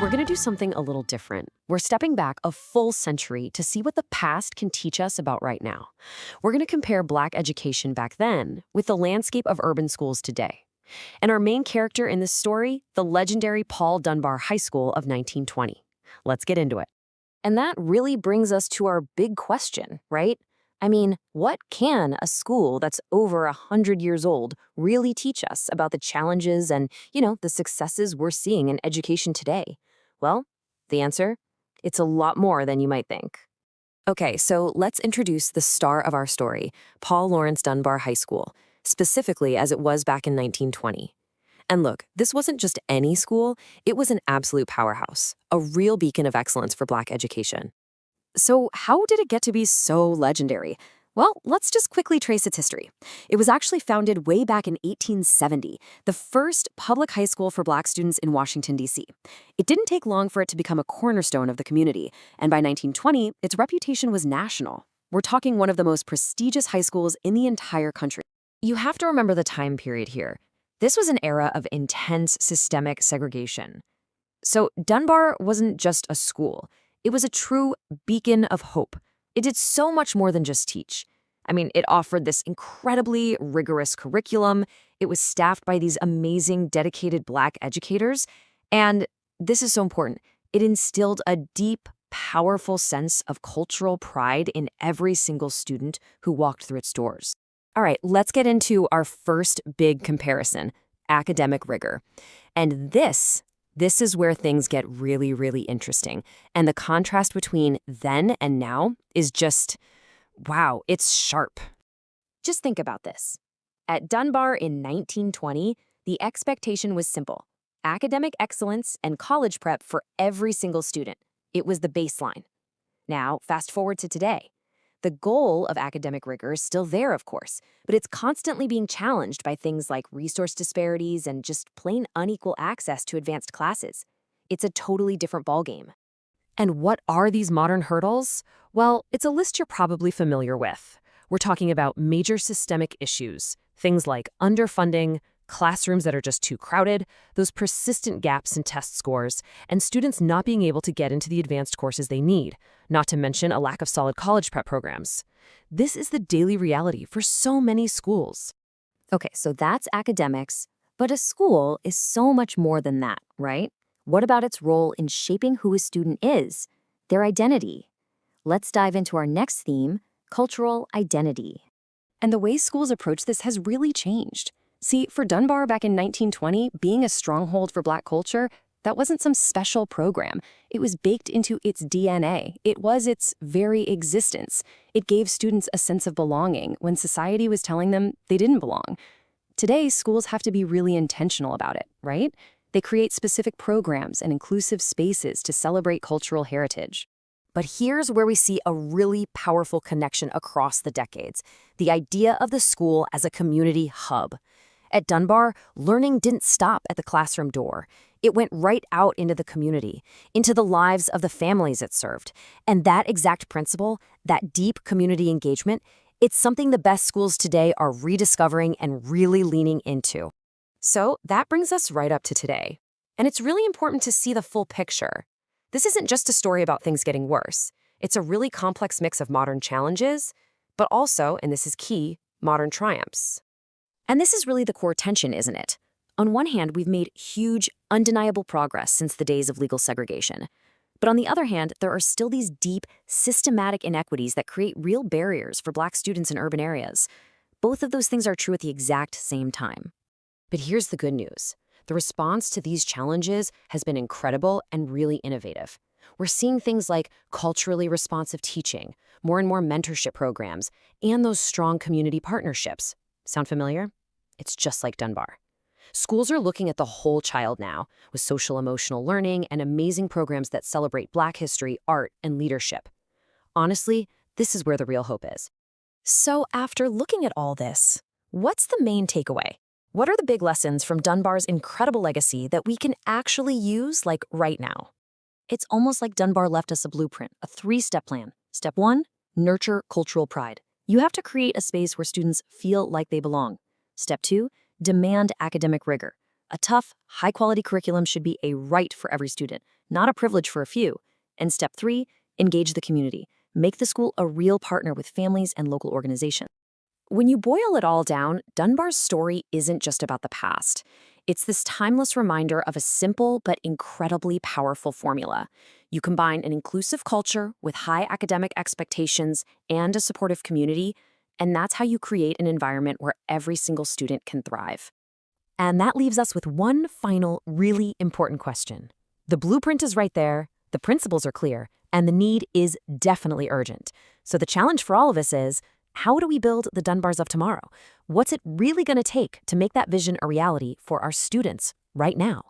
we're going to do something a little different. We're stepping back a full century to see what the past can teach us about right now. We're going to compare Black education back then with the landscape of urban schools today. And our main character in this story, the legendary Paul Dunbar High School of 1920. Let's get into it. And that really brings us to our big question, right? I mean, what can a school that's over 100 years old really teach us about the challenges and, the successes we're seeing in education today? Well, the answer? It's a lot more than you might think. Okay, so let's introduce the star of our story, Paul Laurence Dunbar High School, specifically as it was back in 1920. And look, this wasn't just any school, it was an absolute powerhouse, a real beacon of excellence for Black education. So how did it get to be so legendary? Well, let's just quickly trace its history. It was actually founded way back in 1870, the first public high school for Black students in Washington, D.C. It didn't take long for it to become a cornerstone of the community, and by 1920, its reputation was national. We're talking one of the most prestigious high schools in the entire country. You have to remember the time period here. This was an era of intense systemic segregation. So Dunbar wasn't just a school. It was a true beacon of hope. It did so much more than just teach. I mean, it offered this incredibly rigorous curriculum. It was staffed by these amazing, dedicated Black educators. And this is so important. It instilled a deep, powerful sense of cultural pride in every single student who walked through its doors. All right, let's get into our first big comparison, academic rigor. And this is where things get really, really interesting. And the contrast between then and now is just, wow, it's sharp. Just think about this. At Dunbar in 1920, the expectation was simple: academic excellence and college prep for every single student. It was the baseline. Now, fast forward to today. The goal of academic rigor is still there, of course, but it's constantly being challenged by things like resource disparities and just plain unequal access to advanced classes. It's a totally different ballgame. And what are these modern hurdles? Well, it's a list you're probably familiar with. We're talking about major systemic issues, things like underfunding, classrooms that are just too crowded, those persistent gaps in test scores, and students not being able to get into the advanced courses they need, not to mention a lack of solid college prep programs. This is the daily reality for so many schools. Okay, so that's academics, but a school is so much more than that, right? What about its role in shaping who a student is, their identity? Let's dive into our next theme, cultural identity. And the way schools approach this has really changed. See, for Dunbar back in 1920, being a stronghold for Black culture, that wasn't some special program. It was baked into its DNA. It was its very existence. It gave students a sense of belonging when society was telling them they didn't belong. Today, schools have to be really intentional about it, right? They create specific programs and inclusive spaces to celebrate cultural heritage. But here's where we see a really powerful connection across the decades: the idea of the school as a community hub. At Dunbar, learning didn't stop at the classroom door. It went right out into the community, into the lives of the families it served. And that exact principle, that deep community engagement, it's something the best schools today are rediscovering and really leaning into. So that brings us right up to today. And it's really important to see the full picture. This isn't just a story about things getting worse. It's a really complex mix of modern challenges, but also, and this is key, modern triumphs. And this is really the core tension, isn't it? On one hand, we've made huge, undeniable progress since the days of legal segregation. But on the other hand, there are still these deep, systematic inequities that create real barriers for Black students in urban areas. Both of those things are true at the exact same time. But here's the good news. The response to these challenges has been incredible and really innovative. We're seeing things like culturally responsive teaching, more and more mentorship programs, and those strong community partnerships. Sound familiar? It's just like Dunbar. Schools are looking at the whole child now, with social-emotional learning and amazing programs that celebrate Black history, art, and leadership. Honestly, this is where the real hope is. So after looking at all this, what's the main takeaway? What are the big lessons from Dunbar's incredible legacy that we can actually use, like, right now? It's almost like Dunbar left us a blueprint, a 3-step plan. Step 1, nurture cultural pride. You have to create a space where students feel like they belong. Step 2, demand academic rigor. A tough, high-quality curriculum should be a right for every student, not a privilege for a few. And step 3, engage the community. Make the school a real partner with families and local organizations. When you boil it all down, Dunbar's story isn't just about the past. It's this timeless reminder of a simple but incredibly powerful formula. You combine an inclusive culture with high academic expectations and a supportive community, and that's how you create an environment where every single student can thrive. And that leaves us with one final, really important question. The blueprint is right there, the principles are clear, and the need is definitely urgent. So the challenge for all of us is, how do we build the Dunbars of tomorrow? What's it really going to take to make that vision a reality for our students right now?